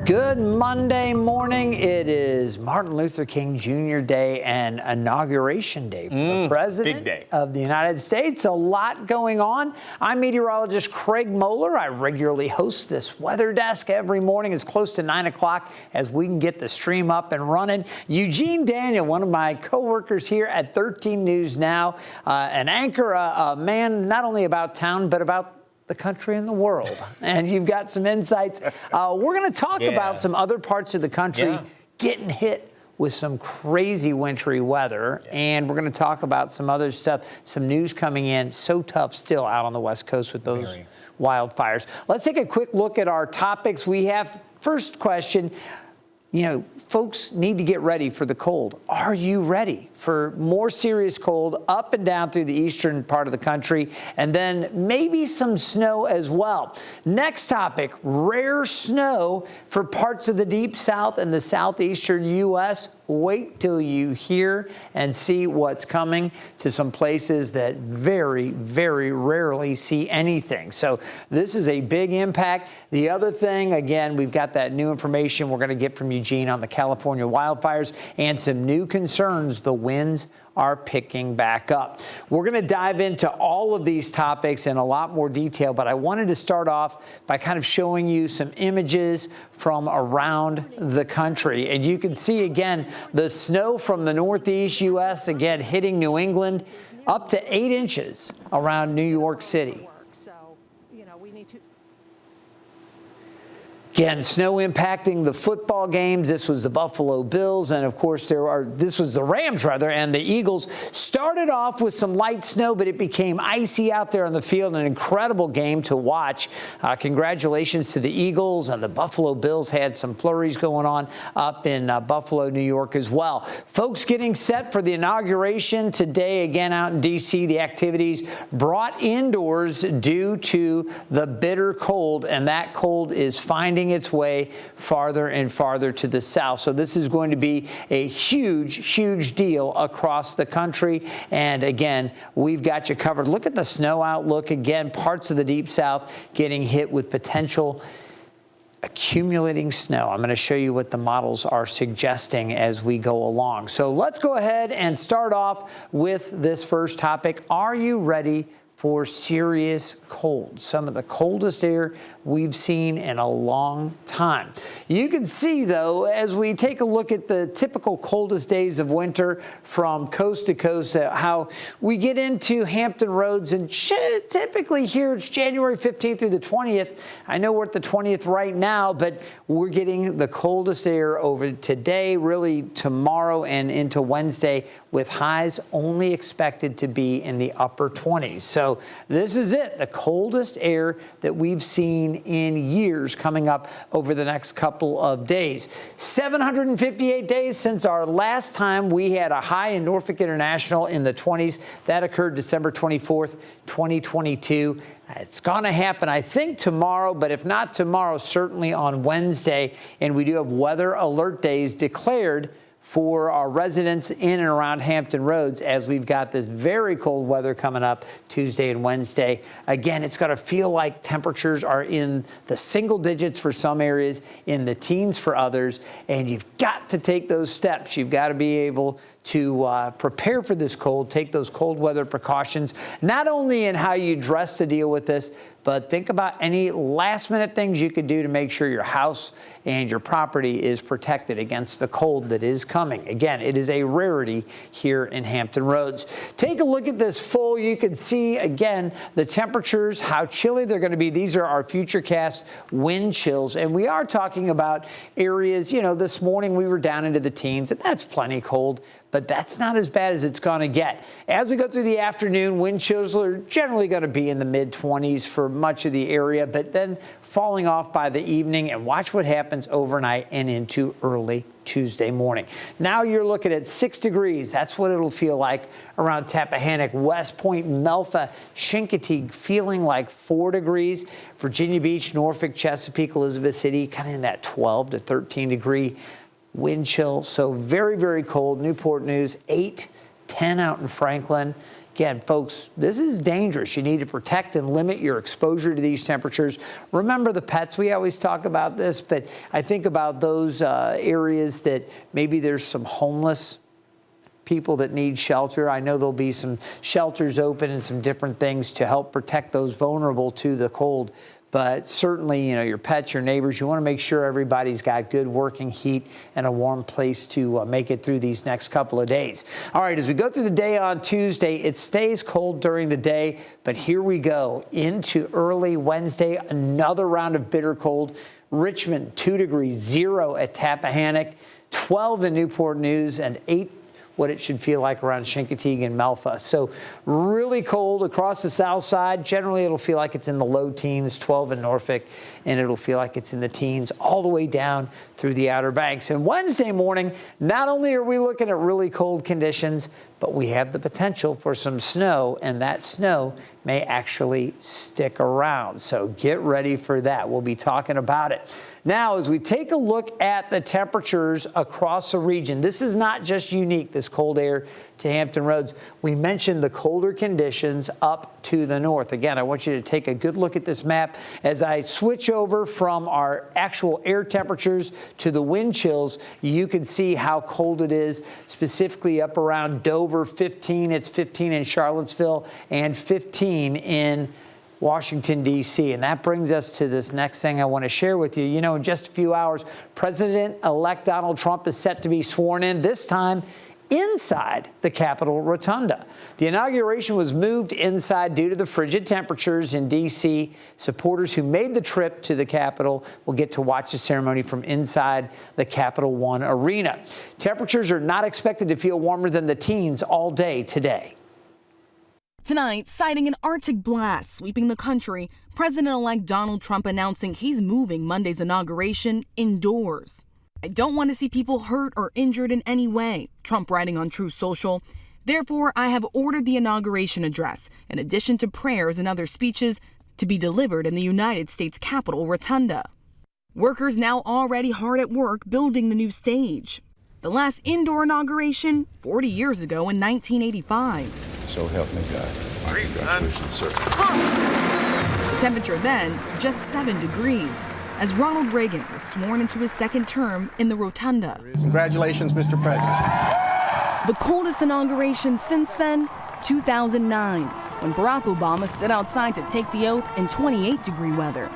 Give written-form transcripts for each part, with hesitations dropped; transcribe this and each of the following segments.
Good Monday morning. It is Martin Luther King Jr. Day and Inauguration Day for the President of the United States. A lot going on. I'm meteorologist Craig Moeller. I regularly host this weather desk every morning. It's close to 9 o'clock as we can get the stream up and running. Eugene Daniel, one of my co-workers here at 13 News Now, an anchor, a man not only about town, but about the country and the world. And you've got some insights. We're going to talk about some other parts of the country getting hit with some crazy wintry weather. And we're going to talk about some other stuff, some news coming in. So tough still out on the West Coast with those wildfires. Let's take a quick look at our topics. We have first question. You know, folks need to get ready for the cold. Are you ready for more serious cold up and down through the eastern part of the country, and then maybe some snow as well? Next topic, rare snow for parts of the deep south and the southeastern U.S. Wait till you hear and see what's coming to some places that very, very rarely see anything. So this is a big impact. The other thing, again, we've got that new information we're going to get from Eugene on the California wildfires and some new concerns. The winds are picking back up. We're going to dive into all of these topics in a lot more detail, but I wanted to start off by kind of showing you some images from around the country. And you can see, again, the snow from the northeast U.S., again, hitting New England, up to 8 inches around New York City. Again, snow impacting the football games. This was the Buffalo Bills, and of course this was the Rams rather, and the Eagles. Started off with some light snow, but it became icy out there on the field. An incredible game to watch. Congratulations to the Eagles, and the Buffalo Bills had some flurries going on up in Buffalo, New York as well. Folks getting set for the inauguration today, again out in D.C. The activities brought indoors due to the bitter cold, and that cold is finding its way farther and farther to the south. So this is going to be a huge, huge deal across the country. And again, we've got you covered. Look at the snow outlook. Again, parts of the deep south getting hit with potential accumulating snow. I'm going to show you what the models are suggesting as we go along. So let's go ahead and start off with this first topic. Are you ready for serious cold? Some of the coldest air we've seen in a long time. You can see, though, as we take a look at the typical coldest days of winter from coast to coast, how we get into Hampton Roads, and typically here it's January 15th through the 20th. I know we're at the 20th right now, but we're getting the coldest air over today, really tomorrow and into Wednesday, with highs only expected to be in the upper 20s. So this is it, the coldest air that we've seen in years coming up over the next couple of days. 758 days since our last time we had a high in Norfolk International in the 20s. That occurred December 24th, 2022. It's going to happen, I think, tomorrow, but if not tomorrow, certainly on Wednesday. And we do have weather alert days declared for our residents in and around Hampton Roads, as we've got this very cold weather coming up Tuesday and Wednesday. Again, it's going to feel like temperatures are in the single digits for some areas, in the teens for others, and you've got to take those steps. You've got to be able to prepare for this cold, take those cold weather precautions, not only in how you dress to deal with this, but think about any last minute things you could do to make sure your house and your property is protected against the cold that is coming. Again, it is a rarity here in Hampton Roads. Take a look at this full. You can see, again, the temperatures, how chilly they're going to be. These are our futurecast wind chills. And we are talking about areas, you know, this morning we were down into the teens, and that's plenty cold. But that's not as bad as it's going to get. As we go through the afternoon, wind chills are generally going to be in the mid-20s for much of the area, but then falling off by the evening. And watch what happens overnight and into early Tuesday morning. Now you're looking at 6 degrees. That's what it'll feel like around Tappahannock, West Point, Melfa, Chincoteague, feeling like 4 degrees. Virginia Beach, Norfolk, Chesapeake, Elizabeth City, kind of in that 12 to 13 degree wind chill. So very, very cold. Newport News, 8, 10 out in Franklin. Again, folks, this is dangerous. You need to protect and limit your exposure to these temperatures. Remember the pets. We always talk about this, but I think about those areas that maybe there's some homeless people that need shelter. I know there'll be some shelters open and some different things to help protect those vulnerable to the cold. But certainly, your pets, your neighbors, you want to make sure everybody's got good working heat and a warm place to make it through these next couple of days. All right, as we go through the day on Tuesday, it stays cold during the day, but here we go into early Wednesday, another round of bitter cold. Richmond, 2 degrees, 0 at Tappahannock, 12 in Newport News, and 8 what it should feel like around Chincoteague and Melfa. So really cold across the south side. Generally, it'll feel like it's in the low teens, 12 in Norfolk, and it'll feel like it's in the teens all the way down through the Outer Banks. And Wednesday morning, not only are we looking at really cold conditions, but we have the potential for some snow, and that snow may actually stick around. So get ready for that. We'll be talking about it. Now, as we take a look at the temperatures across the region, this is not just unique, this cold air to Hampton Roads. We mentioned the colder conditions up to the north. Again, I want you to take a good look at this map as I switch over from our actual air temperatures to the wind chills. You can see how cold it is, specifically up around Dover, 15. It's 15 in Charlottesville and 15 in Washington, D.C. And that brings us to this next thing I want to share with you. In just a few hours, President-elect Donald Trump is set to be sworn in, this time inside the Capitol Rotunda. The inauguration was moved inside due to the frigid temperatures in D.C. Supporters who made the trip to the Capitol will get to watch the ceremony from inside the Capital One Arena. Temperatures are not expected to feel warmer than the teens all day today. Tonight, citing an Arctic blast sweeping the country, President-elect Donald Trump announcing he's moving Monday's inauguration indoors. I don't want to see people hurt or injured in any way, Trump writing on Truth Social. Therefore, I have ordered the inauguration address, in addition to prayers and other speeches, to be delivered in the United States Capitol Rotunda. Workers now already hard at work building the new stage. The last indoor inauguration, 40 years ago in 1985. So help me God. Congratulations, sir. The temperature then, just 7 degrees, as Ronald Reagan was sworn into his second term in the Rotunda. Congratulations, Mr. President. The coldest inauguration since then, 2009, when Barack Obama stood outside to take the oath in 28-degree weather.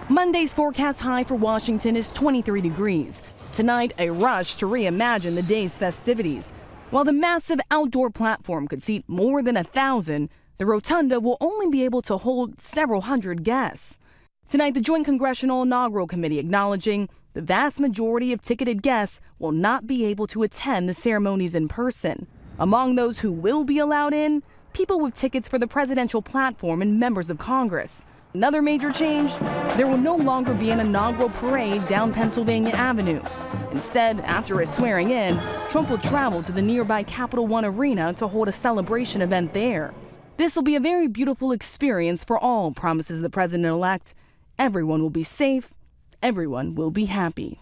Monday's forecast high for Washington is 23 degrees. Tonight, a rush to reimagine the day's festivities. While the massive outdoor platform could seat more than 1,000, the Rotunda will only be able to hold several hundred guests. Tonight, the Joint Congressional Inaugural Committee acknowledging the vast majority of ticketed guests will not be able to attend the ceremonies in person. Among those who will be allowed in, people with tickets for the presidential platform and members of Congress. Another major change, there will no longer be an inaugural parade down Pennsylvania Avenue. Instead, after his swearing in, Trump will travel to the nearby Capital One Arena to hold a celebration event there. This will be a very beautiful experience for all, promises the president-elect. Everyone will be safe. Everyone will be happy.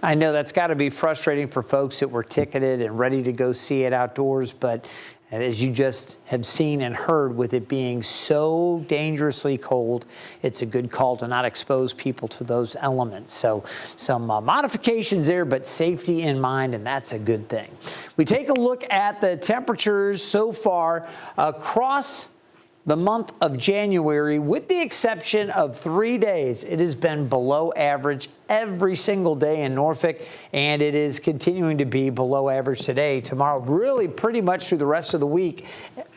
I know that's got to be frustrating for folks that were ticketed and ready to go see it outdoors, but as you just have seen and heard, with it being so dangerously cold, it's a good call to not expose people to those elements. So some modifications there, but safety in mind, and that's a good thing. We take a look at the temperatures so far across the month of January, with the exception of 3 days. It has been below average every single day in Norfolk, and it is continuing to be below average today, tomorrow, really pretty much through the rest of the week.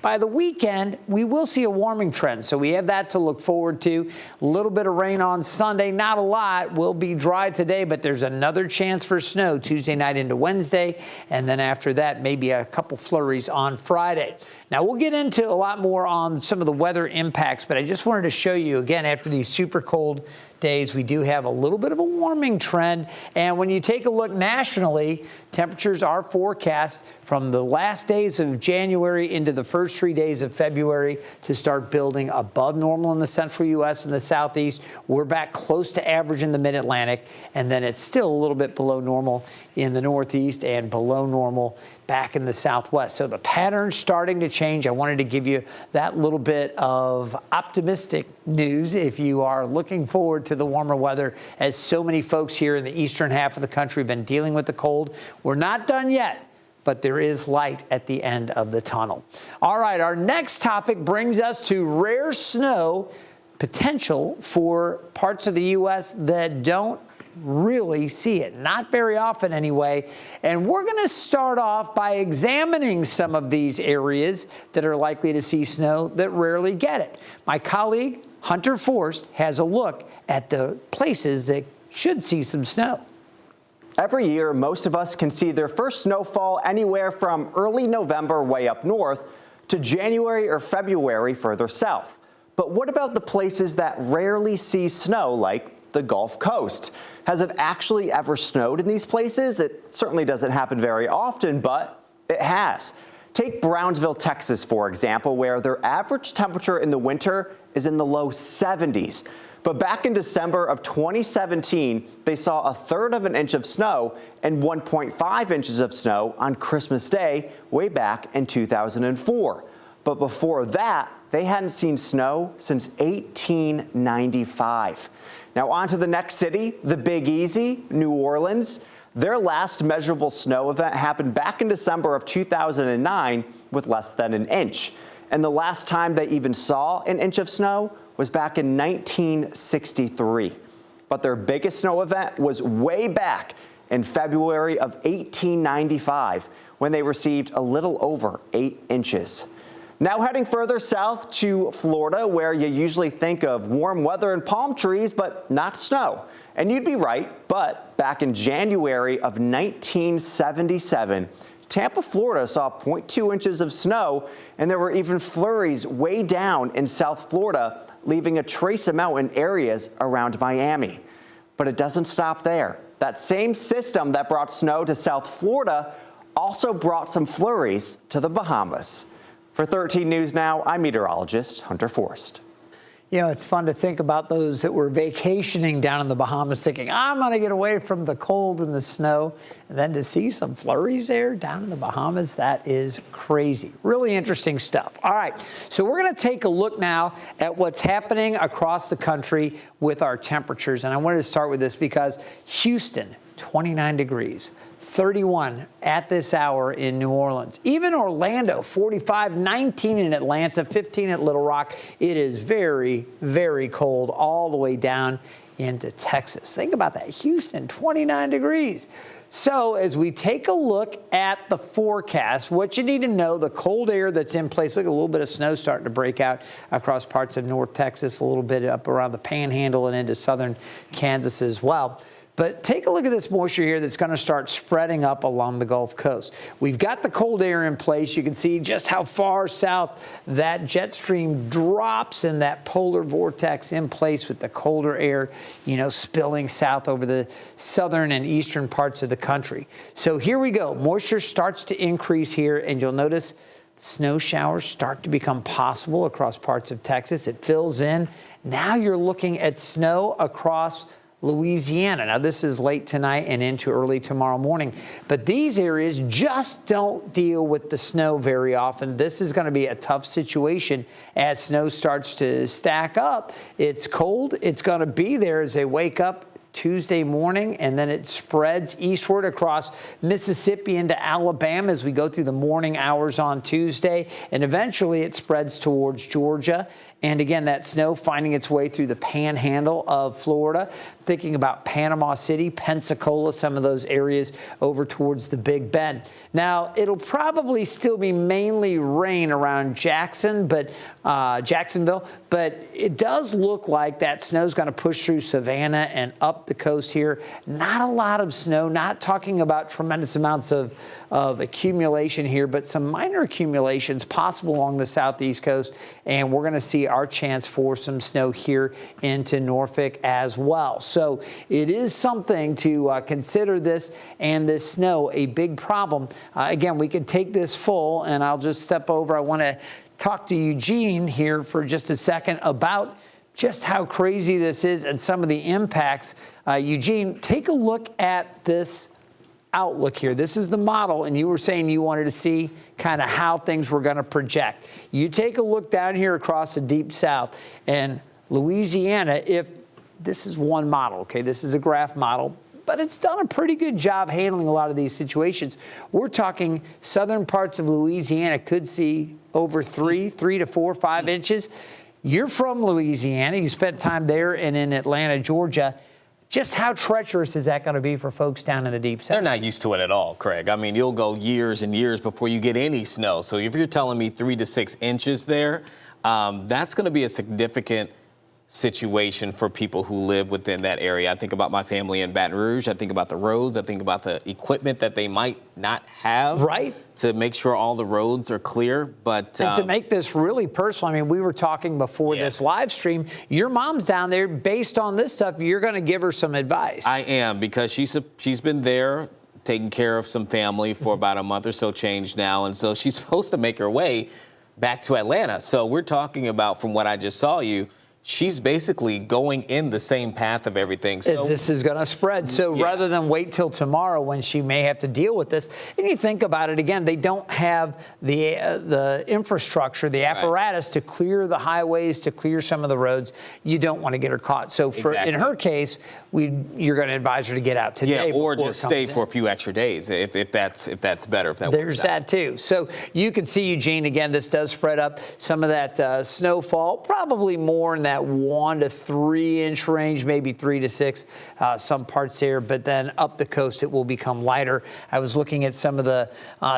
By the weekend, we will see a warming trend, so we have that to look forward to. A little bit of rain on Sunday, not a lot. Will be dry today, but there's another chance for snow Tuesday night into Wednesday, and then after that, maybe a couple flurries on Friday. Now, we'll get into a lot more on some some of the weather impacts, but I just wanted to show you again, after these super cold days, we do have a little bit of a warming trend. And when you take a look nationally, temperatures are forecast from the last days of January into the first 3 days of February to start building above normal in the central U.S. and the southeast. We're back close to average in the mid-Atlantic, and then it's still a little bit below normal in the northeast and below normal back in the southwest. So the pattern's starting to change. I wanted to give you that little bit of optimistic news if you are looking forward to the warmer weather, as so many folks here in the eastern half of the country have been dealing with the cold. We're not done yet, but there is light at the end of the tunnel. All right, our next topic brings us to rare snow potential for parts of the U.S. that don't really see it, not very often anyway. And we're going to start off by examining some of these areas that are likely to see snow that rarely get it. My colleague Hunter Forst has a look at the places that should see some snow. Every year, most of us can see their first snowfall anywhere from early November way up north to January or February further south. But what about the places that rarely see snow, like the Gulf Coast? Has it actually ever snowed in these places? It certainly doesn't happen very often, but it has. Take Brownsville, Texas, for example, where their average temperature in the winter is in the low 70s. But back in December of 2017, they saw 1/3 of an inch of snow and 1.5 inches of snow on Christmas Day way back in 2004. But before that, they hadn't seen snow since 1895. Now on to the next city, the Big Easy, New Orleans. Their last measurable snow event happened back in December of 2009 with less than an inch. And the last time they even saw an inch of snow was back in 1963. But their biggest snow event was way back in February of 1895, when they received a little over 8 inches. Now heading further south to Florida, where you usually think of warm weather and palm trees, but not snow. And you'd be right, but back in January of 1977, Tampa, Florida saw 0.2 inches of snow, and there were even flurries way down in South Florida, leaving a trace amount in areas around Miami. But it doesn't stop there. That same system that brought snow to South Florida also brought some flurries to the Bahamas. For 13 News Now, I'm meteorologist Hunter Forst. You know, it's fun to think about those that were vacationing down in the Bahamas thinking, I'm going to get away from the cold and the snow. And then to see some flurries there down in the Bahamas, that is crazy. Really interesting stuff. All right, so we're going to take a look now at what's happening across the country with our temperatures. And I wanted to start with this because Houston, 29 degrees. 31 at this hour in New Orleans. Even Orlando, 45, 19 in Atlanta, 15 at Little Rock. It is very, very cold all the way down into Texas. Think about that. Houston, 29 degrees. So as we take a look at the forecast, what you need to know, the cold air that's in place, look, a little bit of snow starting to break out across parts of North Texas, a little bit up around the Panhandle and into southern Kansas as well. But take a look at this moisture here that's going to start spreading up along the Gulf Coast. We've got the cold air in place. You can see just how far south that jet stream drops and that polar vortex in place with the colder air, you know, spilling south over the southern and eastern parts of the country. So here we go. Moisture starts to increase here, and you'll notice snow showers start to become possible across parts of Texas. It fills in. Now you're looking at snow across Louisiana. Now, this is late tonight and into early tomorrow morning, but these areas just don't deal with the snow very often. This is going to be a tough situation as snow starts to stack up. It's cold. It's going to be there as they wake up Tuesday morning, and then it spreads eastward across Mississippi into Alabama as we go through the morning hours on Tuesday, and eventually it spreads towards Georgia. And again, that snow finding its way through the panhandle of Florida, thinking about Panama City, Pensacola, some of those areas over towards the Big Bend. Now, it'll probably still be mainly rain around Jacksonville, but it does look like that snow's going to push through Savannah and up up the coast here. Not a lot of snow, not talking about tremendous amounts of accumulation here, but some minor accumulations possible along the southeast coast. And we're going to see our chance for some snow here into Norfolk as well. So it is something to consider this and this snow a big problem. Again, we could take this full, and I'll just step over. I want to talk to Eugene here for just a second about just how crazy this is and some of the impacts. Eugene, take a look at this outlook here. This is the model, and you were saying you wanted to see kind of how things were going to project. You take a look down here across the deep south, and Louisiana, if this is one model, okay, this is a graph model, but it's done a pretty good job handling a lot of these situations. We're talking southern parts of Louisiana could see over 3 to 4, 5 inches. You're from Louisiana. You spent time there and in Atlanta, Georgia. Just how treacherous is that going to be for folks down in the deep south? They're not used to it at all, Craig. I mean, you'll go years and years before you get any snow. So if you're telling me 3 to 6 inches there, that's going to be a significant situation for people who live within that area. I think about my family in Baton Rouge. I think about the roads. I think about the equipment that they might not have. Right. To make sure all the roads are clear. But and to make this really personal, I mean, we were talking before this live stream. Your mom's down there. Based on this stuff, you're going to give her some advice. I am, because she's been there taking care of some family for about a month or so change now. And so she's supposed to make her way back to Atlanta. So we're talking about, from what I just saw you, she's basically going in the same path of everything. So as this is going to spread. So rather than wait till tomorrow when she may have to deal with this, and you think about it again, they don't have the infrastructure, the apparatus to clear the highways, to clear some of the roads. You don't want to get her caught. So in her case, you're going to advise her to get out today. Yeah, or just stay for a few extra days if that's better. If that There's that too. So you can see, Eugene, again, this does spread up. Some of that snowfall, probably more in that 1 to 3 inch range, maybe 3 to 6, some parts there, but then up the coast it will become lighter. I was looking at some of the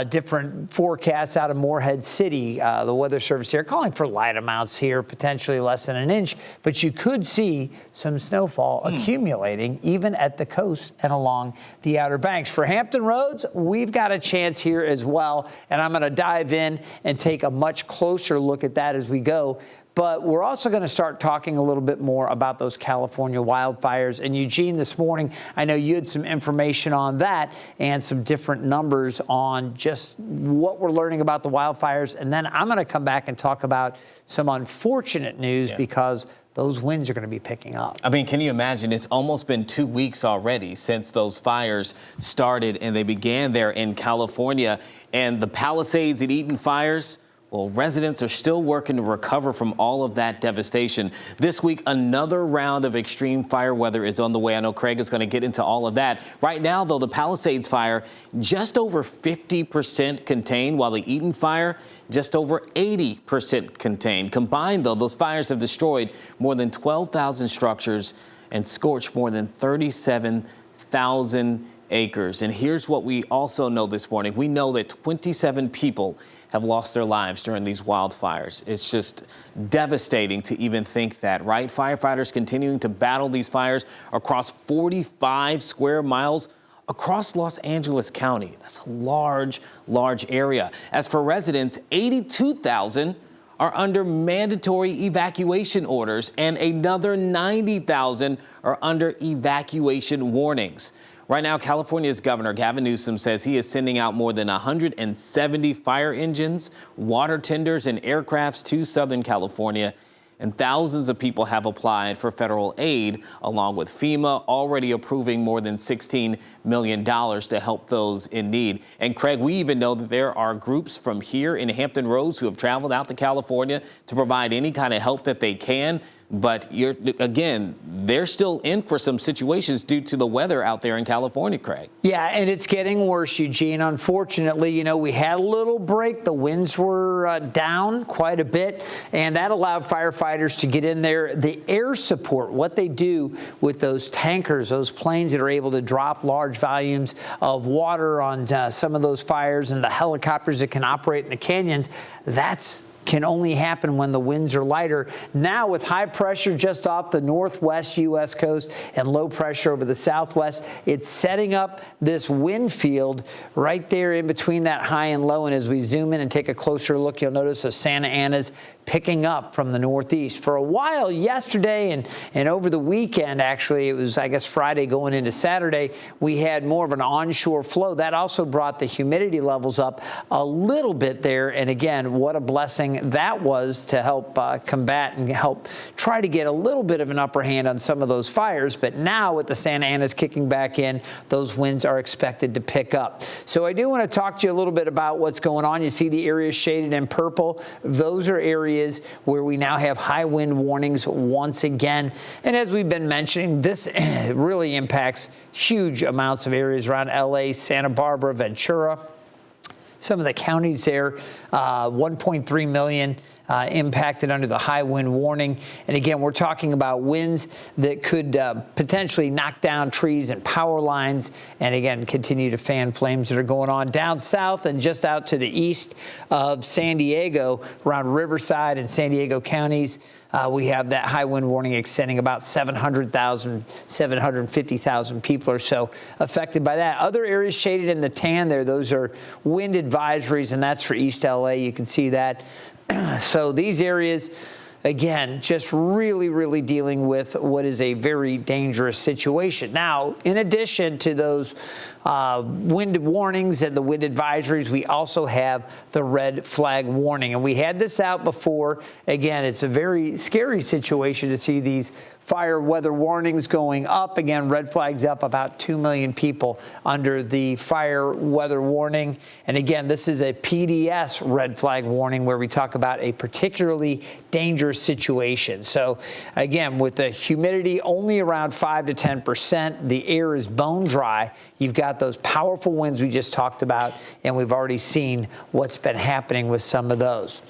different forecasts out of Morehead City, the Weather Service here, calling for light amounts here, potentially less than an inch, but you could see some snowfall accumulating even at the coast and along the Outer Banks. For Hampton roads, we've got a chance here as well, and I'm going to dive in and take a much closer look at that as we go. But we're also going to start talking a little bit more about those California wildfires. And Eugene, this morning, I know you had some information on that and some different numbers on just what we're learning about the wildfires. And then I'm going to come back and talk about some unfortunate news because those winds are going to be picking up. I mean, can you imagine? It's almost been 2 weeks already since those fires started, and they began there in California. And the Palisades and Eaton fires, well, residents are still working to recover from all of that devastation. This week, another round of extreme fire weather is on the way. I know Craig is going to get into all of that. Right now, though, the Palisades fire just over 50% contained, while the Eaton fire just over 80% contained. Combined, though, those fires have destroyed more than 12,000 structures and scorched more than 37,000 acres. And here's what we also know this morning. We know that 27 people have lost their lives during these wildfires. It's just devastating to even think that, right? Firefighters continuing to battle these fires across 45 square miles across Los Angeles County. That's a large, large area. As for residents, 82,000 are under mandatory evacuation orders, and another 90,000 are under evacuation warnings. Right now, California's Governor Gavin Newsom says he is sending out more than 170 fire engines, water tenders, and aircrafts to Southern California. And thousands of people have applied for federal aid, along with FEMA already approving more than $16 million to help those in need. And Craig, we even know that there are groups from here in Hampton Roads who have traveled out to California to provide any kind of help that they can. But again, they're still in for some situations due to the weather out there in California, Craig. Yeah, and it's getting worse, Eugene. Unfortunately, you know, we had a little break. The winds were down quite a bit, and that allowed firefighters to get in there. The air support, what they do with those tankers, those planes that are able to drop large volumes of water on some of those fires, and the helicopters that can operate in the canyons, that's can only happen when the winds are lighter. Now with high pressure just off the northwest U.S. coast and low pressure over the southwest, it's setting up this wind field right there in between that high and low. And as we zoom in and take a closer look, you'll notice the Santa Ana's picking up from the northeast. For a while yesterday and over the weekend, actually, it was, I guess, Friday going into Saturday, we had more of an onshore flow. That also brought the humidity levels up a little bit there. And again, what a blessing that was to help combat and help try to get a little bit of an upper hand on some of those fires. But now with the Santa Ana's kicking back in, those winds are expected to pick up. So I do want to talk to you a little bit about what's going on. You see the areas shaded in purple. Those are areas where we now have high wind warnings once again. And as we've been mentioning, this really impacts huge amounts of areas around LA, Santa Barbara, Ventura. Some of the counties there, 1.3 million impacted under the high wind warning. And again, we're talking about winds that could potentially knock down trees and power lines, and again, continue to fan flames that are going on down south and just out to the east of San Diego, around Riverside and San Diego counties. We have that high wind warning extending about 750,000 people or so affected by that. Other areas shaded in the tan there, those are wind advisories, and that's for East LA. You can see that. So these areas, again, just really dealing with what is a very dangerous situation. Now, in addition to those wind warnings and the wind advisories, we also have the red flag warning. And we had this out before. Again, it's a very scary situation to see these fire weather warnings going up. Again, red flags up, about 2 million people under the fire weather warning. And again, this is a PDS red flag warning where we talk about a particularly dangerous situation. So again, with the humidity only around 5 to 10%, the air is bone dry. You've got those powerful winds we just talked about, and we've already seen what's been happening with some of those.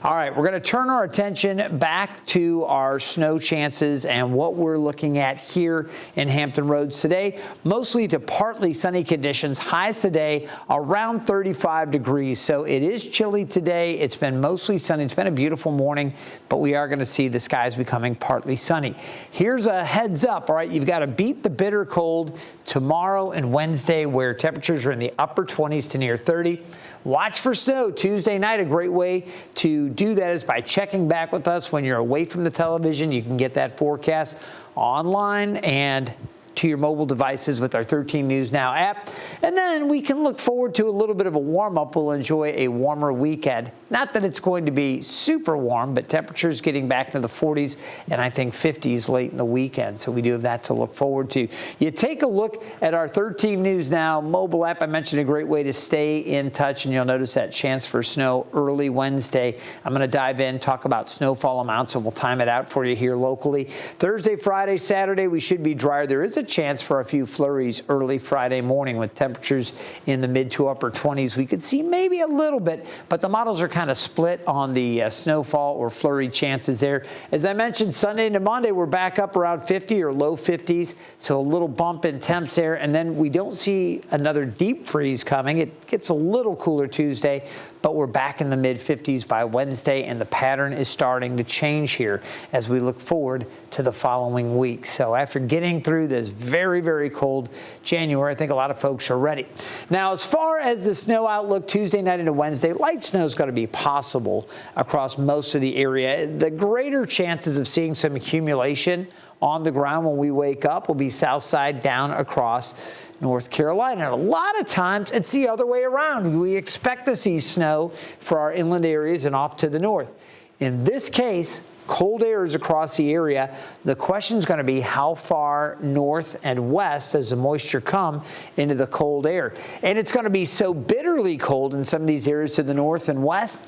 All right, we're going to turn our attention back to our snow chances and what we're looking at here in Hampton Roads today. Mostly to partly sunny conditions. Highs today around 35 degrees. So it is chilly today. It's been mostly sunny. It's been a beautiful morning, but we are going to see the skies becoming partly sunny. Here's a heads up. All right, you've got to beat the bitter cold tomorrow and Wednesday, where temperatures are in the upper 20s to near 30. Watch for snow Tuesday night. A great way to do that is by checking back with us when you're away from the television. You can get that forecast online and to your mobile devices with our 13 News Now app. And then we can look forward to a little bit of a warm-up. We'll enjoy a warmer weekend. Not that it's going to be super warm, but temperatures getting back into the 40s and I think 50s late in the weekend. So we do have that to look forward to. You take a look at our 13 News Now mobile app. I mentioned a great way to stay in touch, and you'll notice that chance for snow early Wednesday. I'm going to dive in, talk about snowfall amounts, and we'll time it out for you here locally. Thursday, Friday, Saturday, we should be drier. There is a chance for a few flurries early Friday morning with temperatures in the mid to upper 20s. We could see maybe a little bit, but the models are kind of split on the snowfall or flurry chances there. As I mentioned, Sunday into Monday, we're back up around 50 or low 50s, so a little bump in temps there, and then we don't see another deep freeze coming. It gets a little cooler Tuesday, but we're back in the mid 50s by Wednesday, and the pattern is starting to change here as we look forward to the following week. So after getting through this very cold January, I think a lot of folks are ready. Now, as far as the snow outlook Tuesday night into Wednesday, light snow is going to be possible across most of the area. The greater chances of seeing some accumulation on the ground when we wake up will be south side down across North Carolina. And a lot of times it's the other way around. We expect to see snow for our inland areas and off to the north. In this case, cold air is across the area. The question is going to be how far north and west does the moisture come into the cold air. And it's going to be so bitterly cold in some of these areas to the north and west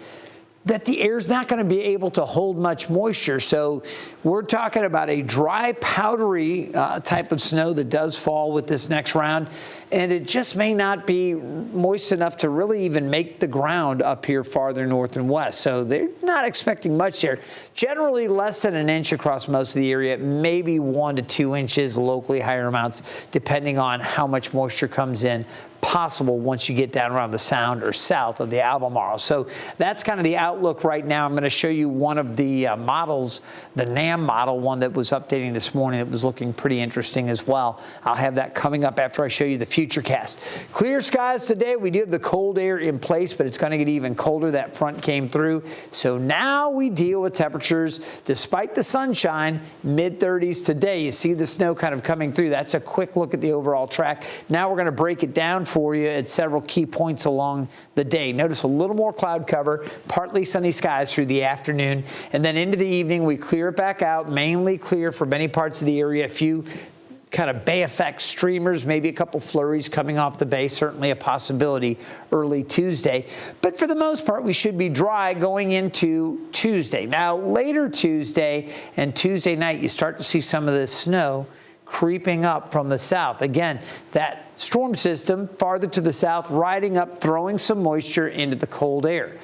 that the air is not going to be able to hold much moisture. So we're talking about a dry, powdery type of snow that does fall with this next round. And it just may not be moist enough to really even make the ground up here farther north and west. So they're not expecting much there. Generally less than an inch across most of the area, maybe 1 to 2 inches, locally higher amounts, depending on how much moisture comes in. possible once you get down around the Sound or south of the Albemarle. So that's kind of the outlook right now. I'm going to show you one of the models, the NAM model, one that was updating this morning. It was looking pretty interesting as well. I'll have that coming up after I show you the Futurecast. Clear skies today. We do have the cold air in place, but it's going to get even colder. That front came through. So now we deal with temperatures, despite the sunshine, mid-30s today. You see the snow kind of coming through. That's a quick look at the overall track. Now we're going to break it down for you at several key points along the day. Notice a little more cloud cover, partly sunny skies through the afternoon, and then into the evening we clear it back out, mainly clear for many parts of the area. A few kind of bay effect streamers, maybe a couple flurries coming off the bay, certainly a possibility early Tuesday. But for the most part, we should be dry going into Tuesday. Now, later Tuesday and Tuesday night, you start to see some of this snow creeping up from the south. Again, that storm system farther to the south, riding up, throwing some moisture into the cold air.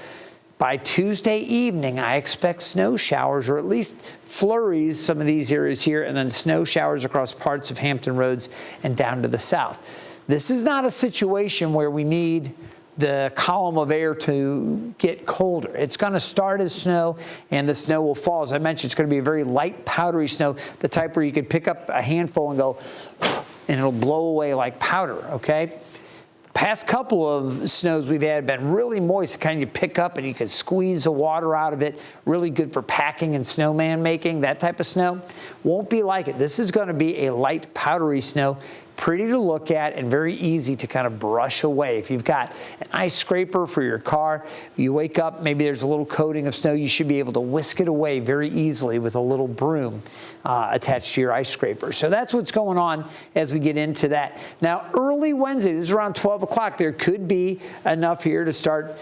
By Tuesday evening, I expect snow showers, or at least flurries, some of these areas here, and then snow showers across parts of Hampton Roads and down to the south. This is not a situation where we need the column of air to get colder. It's going to start as snow, and the snow will fall. As I mentioned, it's going to be a very light, powdery snow, the type where you could pick up a handful and go, and it'll blow away like powder, okay? Past couple of snows we've had have been really moist, kind of you pick up and you can squeeze the water out of it. Really good for packing and snowman making, that type of snow. Won't be like it. This is going to be a light, powdery snow. Pretty to look at and very easy to kind of brush away. If you've got an ice scraper for your car, you wake up, maybe there's a little coating of snow, you should be able to whisk it away very easily with a little broom attached to your ice scraper. So that's what's going on as we get into that. Now, early Wednesday, this is around 12 o'clock, there could be enough here to start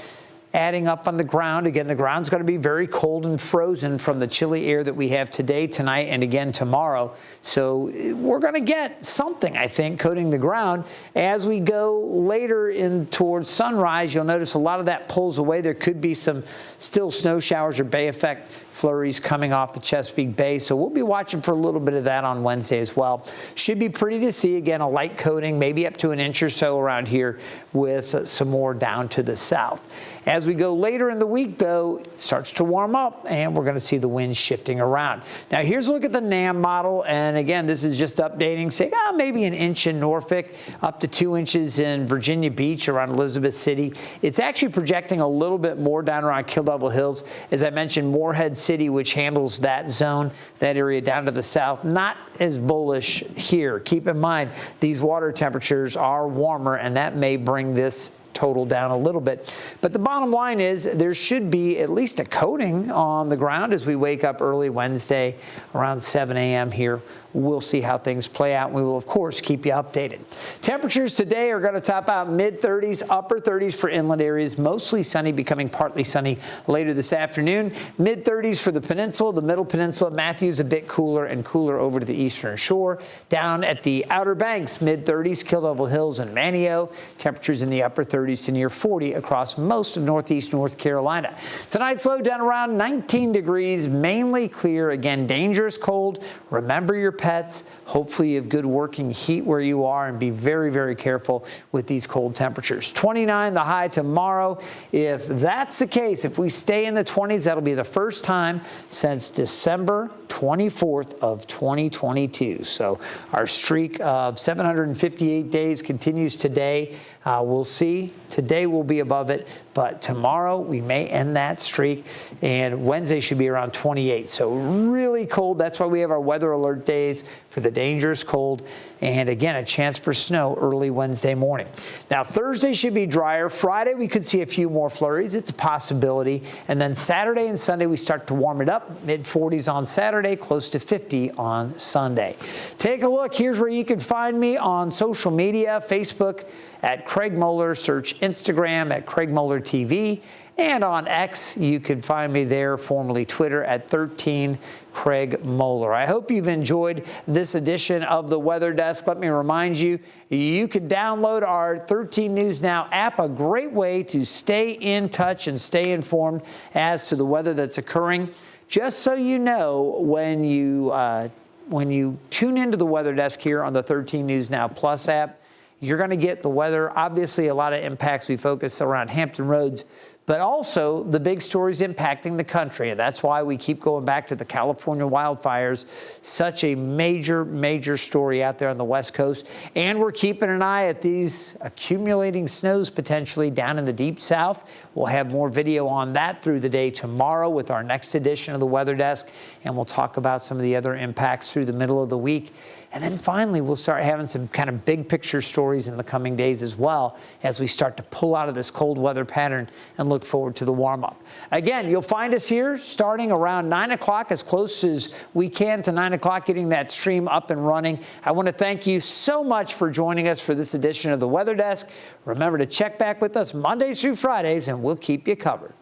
adding up on the ground. Again, the ground's going to be very cold and frozen from the chilly air that we have today, tonight, and again tomorrow. So we're going to get something, I think, coating the ground. As we go later in towards sunrise, you'll notice a lot of that pulls away. There could be some still snow showers or bay effect flurries coming off the Chesapeake Bay. So we'll be watching for a little bit of that on Wednesday as well. Should be pretty to see. Again, a light coating, maybe up to an inch or so around here with some more down to the south. As we go later in the week, though, it starts to warm up, and we're going to see the winds shifting around. Now, here's a look at the NAM model. And again, this is just updating, saying maybe an inch in Norfolk, up to 2 inches in Virginia Beach around Elizabeth City. It's actually projecting a little bit more down around Kill Devil Hills. As I mentioned, Morehead City, which handles that zone, that area down to the south, not as bullish here. Keep in mind, these water temperatures are warmer, and that may bring this total down a little bit. But the bottom line is there should be at least a coating on the ground as we wake up early Wednesday around 7 a.m. here. We'll see how things play out. We will, of course, keep you updated. Temperatures today are going to top out mid-30s, upper 30s for inland areas, mostly sunny, becoming partly sunny later this afternoon. Mid-30s for the peninsula, the middle peninsula. Matthews a bit cooler and cooler over to the eastern shore. Down at the Outer Banks, mid-30s, Kill Devil Hills and Manio. Temperatures in the upper 30s to near 40 across most of northeast North Carolina. Tonight's low down around 19 degrees, mainly clear. Again, dangerous cold. Remember your pets. Hopefully you have good working heat where you are, and be very, very careful with these cold temperatures. 29 the high tomorrow. If that's the case, if we stay in the 20s, that'll be the first time since December 24th of 2022. So our streak of 758 days continues today. We'll see. Today we'll be above it, but tomorrow we may end that streak, and Wednesday should be around 28. So really cold. That's why we have our weather alert days for the dangerous cold, and again, a chance for snow early Wednesday morning. Now, Thursday should be drier. Friday, we could see a few more flurries. It's a possibility. And then Saturday and Sunday, we start to warm it up. Mid-40s on Saturday, close to 50 on Sunday. Take a look. Here's where you can find me on social media, Facebook at Craig Moeller, search Instagram at Craig Moeller TV, and on X, you can find me there, formerly Twitter, at 13 Craig Moeller. I hope you've enjoyed this edition of the Weather Desk. Let me remind you, you can download our 13 News Now app, a great way to stay in touch and stay informed as to the weather that's occurring. Just so you know, when you tune into the Weather Desk here on the 13 News Now Plus app, you're going to get the weather. Obviously, a lot of impacts. We focus around Hampton Roads, but also the big stories impacting the country. And that's why we keep going back to the California wildfires. Such a major, major story out there on the West Coast. And we're keeping an eye at these accumulating snows potentially down in the deep south. We'll have more video on that through the day tomorrow with our next edition of the Weather Desk. And we'll talk about some of the other impacts through the middle of the week. And then finally, we'll start having some kind of big picture stories in the coming days as well as we start to pull out of this cold weather pattern and look forward to the warm up. Again, you'll find us here starting around 9 o'clock, as close as we can to 9 o'clock, getting that stream up and running. I want to thank you so much for joining us for this edition of the Weather Desk. Remember to check back with us Mondays through Fridays, and we'll keep you covered.